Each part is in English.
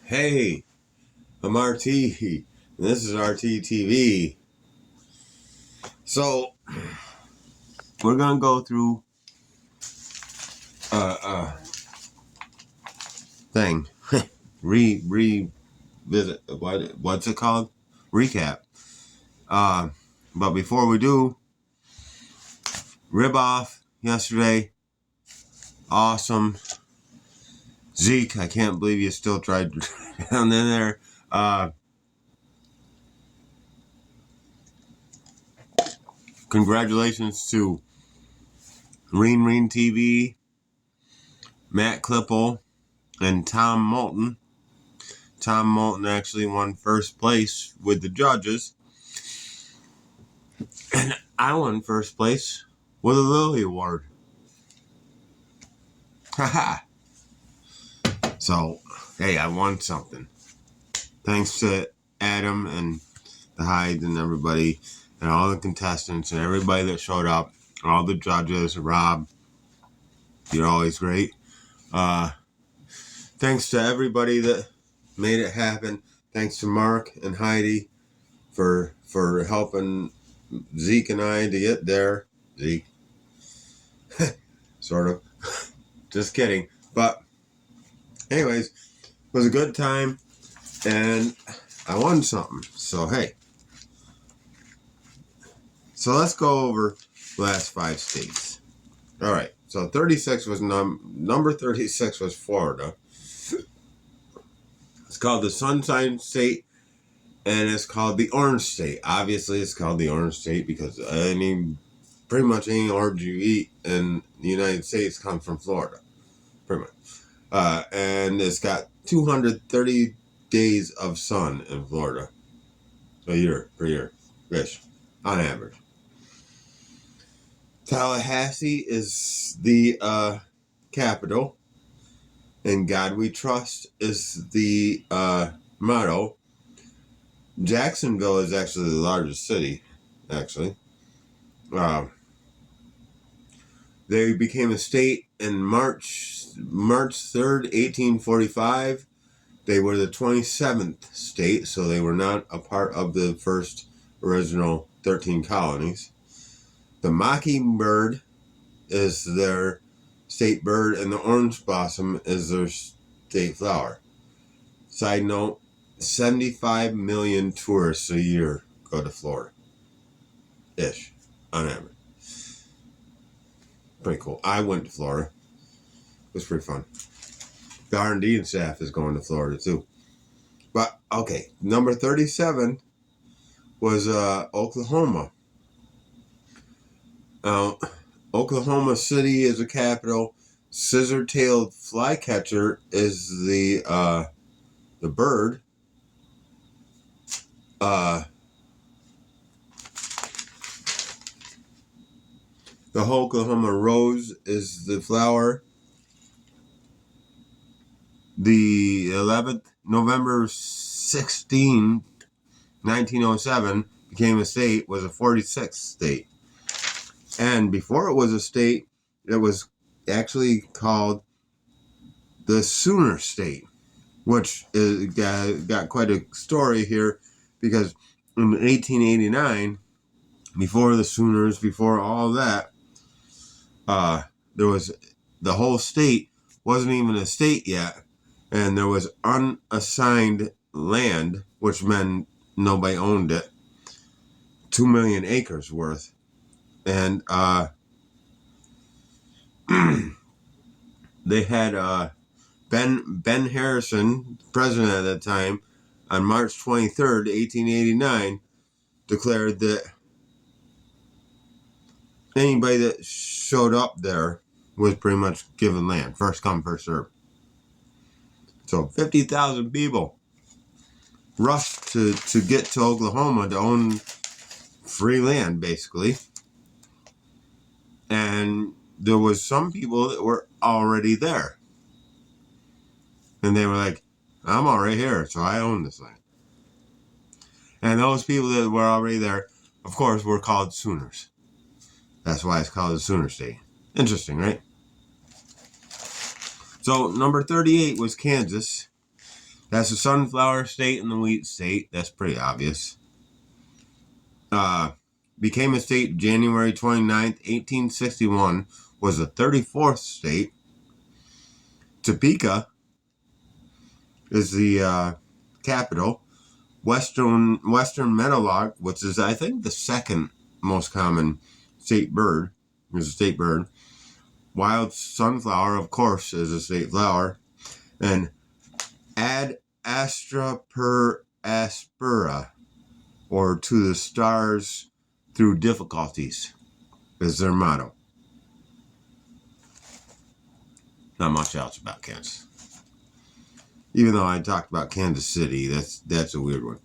Hey, I'm RT. This is RT TV. So we're gonna go through thing revisit what's it called? Recap. Uh, but before we do, rib off yesterday. Awesome. Zeke, I can't believe you still tried down in there. Congratulations to Reen TV, Matt Klippel, and Tom Moulton. Tom Moulton actually won first place with the judges. And I won first place with a Lily Award. Haha. So, hey, I won something. Thanks to Adam and the Hyde and everybody and all the contestants and everybody that showed up, all the judges, Rob, you're always great. Thanks to everybody that made it happen. Thanks to Mark and Heidi for helping Zeke and I to get there. Zeke. Sort of. Just kidding. But anyways, it was a good time and I won something. So hey. So let's go over the last 5 states. All right. So 36 was number 36 was Florida. It's called the Sunshine State and it's called the Orange State. Obviously, it's called the Orange State because pretty much any orange you eat in the United States comes from Florida. Pretty much. And it's got 230 days of sun in Florida per year, ish, on average. Tallahassee is the capital, and God We Trust is the motto. Jacksonville is actually the largest city, actually. They became a state in March 3rd, 1845. They were the 27th state, so they were not a part of the first original 13 colonies. The mockingbird is their state bird, and the orange blossom is their state flower. Side note, 75 million tourists a year go to Florida. Ish, on average. Pretty cool. I went to Florida. It was pretty fun. The R&D and staff is going to Florida too. But, okay, number 37 was Oklahoma. Oklahoma City is the capital. Scissor-tailed flycatcher is the bird. The Oklahoma rose is the flower. The 11th, November 16, 1907, became a state, was a 46th state. And before it was a state, it was actually called the Sooner State, which got quite a story here because in 1889, before the Sooners, before all that, there was the whole state wasn't even a state yet, and there was unassigned land, which meant nobody owned it, 2 million acres worth. And they had Ben Harrison, president at that time, on March 23rd, 1889, declared that anybody that showed up there was pretty much given land. First come, first serve. So 50,000 people rushed to get to Oklahoma to own free land, basically. And there was some people that were already there. And they were like, I'm already here, so I own this land. And those people that were already there, of course, were called Sooners. That's why it's called the Sooner State. Interesting, right? So number 38 was Kansas. That's the sunflower state and the wheat state. That's pretty obvious. Became a state January 29th, 1861. Was the 34th state. Topeka is the capital. Western meadowlark, which is, I think, the second most common state bird, is a state bird. Wild sunflower, of course, is a state flower. And Ad Astra per Aspera, or to the stars through difficulties, is their motto. Not much else about Kansas. Even though I talked about Kansas City, that's a weird one.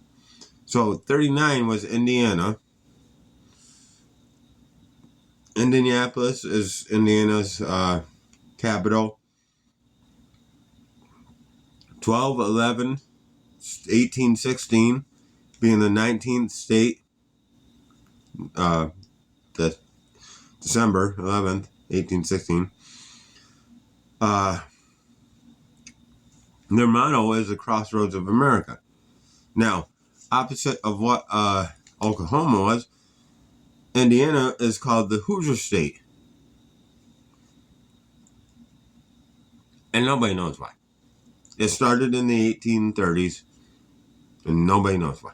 So 39 was Indiana. Indianapolis is Indiana's capital. 12/11/1816, being the 19th state. The December 11th, 1816. Their motto is the Crossroads of America. Now, opposite of what Oklahoma was, Indiana is called the Hoosier State. And nobody knows why. It started in the 1830s, and nobody knows why.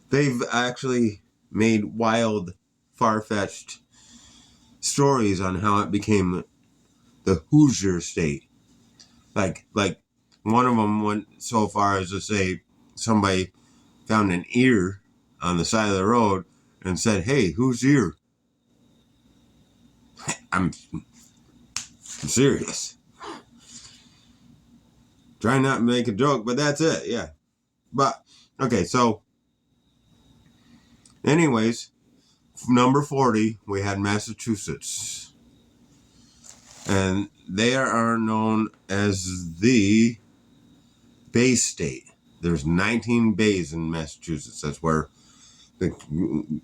They've actually made wild, far-fetched stories on how it became the Hoosier State. Like one of them went so far as to say somebody found an ear on the side of the road and said, "Hey, whose ear?" I'm serious. Trying not to make a joke, but that's it, yeah. But, okay, so, anyways, number 40, we had Massachusetts. And they are known as the Bay State. There's 19 bays in Massachusetts. That's where the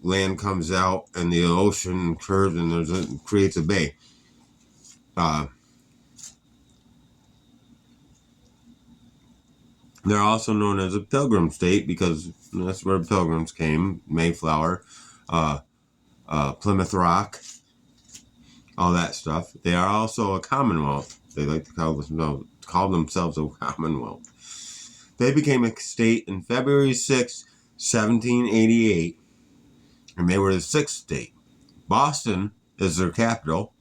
land comes out and the ocean curves and creates a bay. They're also known as a Pilgrim State because that's where pilgrims came. Mayflower, Plymouth Rock, all that stuff. They are also a Commonwealth. They like to call themselves a Commonwealth. They became a state in February 6, 1788, and they were the 6th state. Boston is their capital,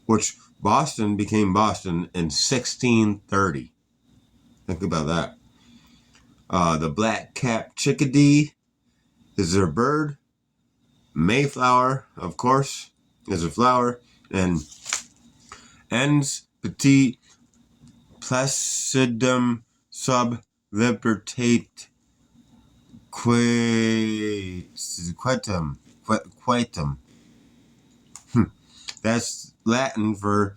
which Boston became Boston in 1630. Think about that. The black-capped chickadee is their bird. Mayflower, of course, is a flower. And ens petit placidum sub libertate quietum. That's Latin for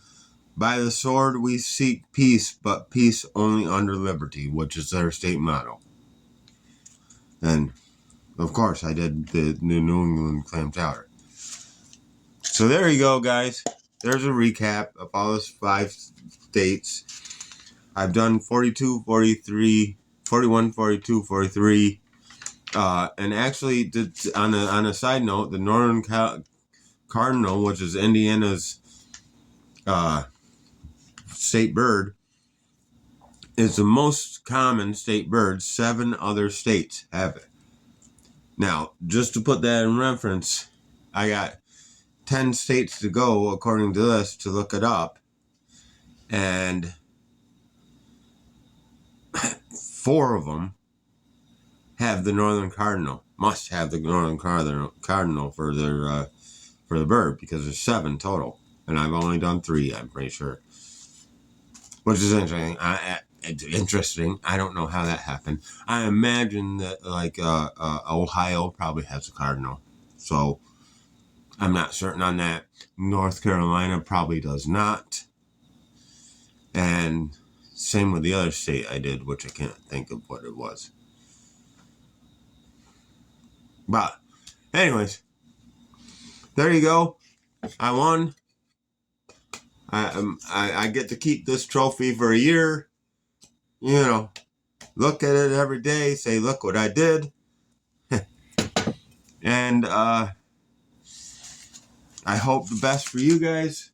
by the sword we seek peace, but peace only under liberty, which is their state motto. And, of course, I did the New England clam chowder. So there you go, guys. There's a recap of all those 5 states. I've done 42, 43, 41, 42, 43. And actually, on a side note, the Northern Cardinal, which is Indiana's state bird, is the most common state bird. 7 other states have it. Now, just to put that in reference, I got 10 states to go, according to this, to look it up. And 4 of them have the Northern Cardinal. Must have the Northern Cardinal for their for the bird, because there's 7 total. And I've only done 3, I'm pretty sure. Which is interesting. Interesting. I don't know how that happened. I imagine that Ohio probably has a cardinal. So I'm not certain on that. North Carolina probably does not. And same with the other state I did, which I can't think of what it was. But anyways, there you go. I won. I get to keep this trophy for a year. you know, look at it every day, say, look what I did. And I hope the best for you guys.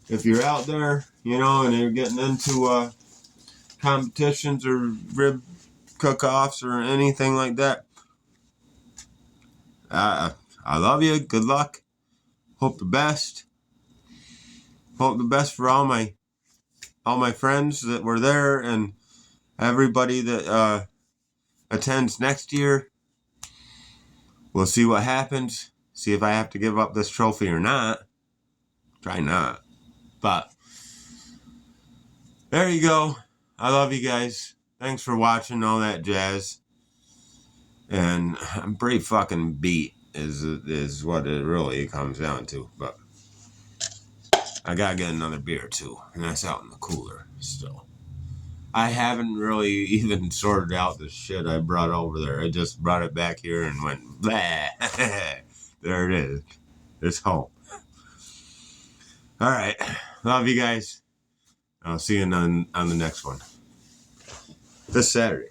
If you're out there, you know, and you're getting into competitions or rib cook-offs or anything like that, I love you. Good luck. Hope the best. Hope the best for all my friends that were there and everybody that attends next year. We'll see what happens. See if I have to give up this trophy or not. Try not. But there you go. I love you guys. Thanks for watching all that jazz. And I'm pretty fucking beat is what it really comes down to. But I gotta get another beer too. And that's out in the cooler still. I haven't really even sorted out the shit I brought over there. I just brought it back here and went, blah. There it is. It's home. All right. Love you guys. I'll see you on the next one. This Saturday.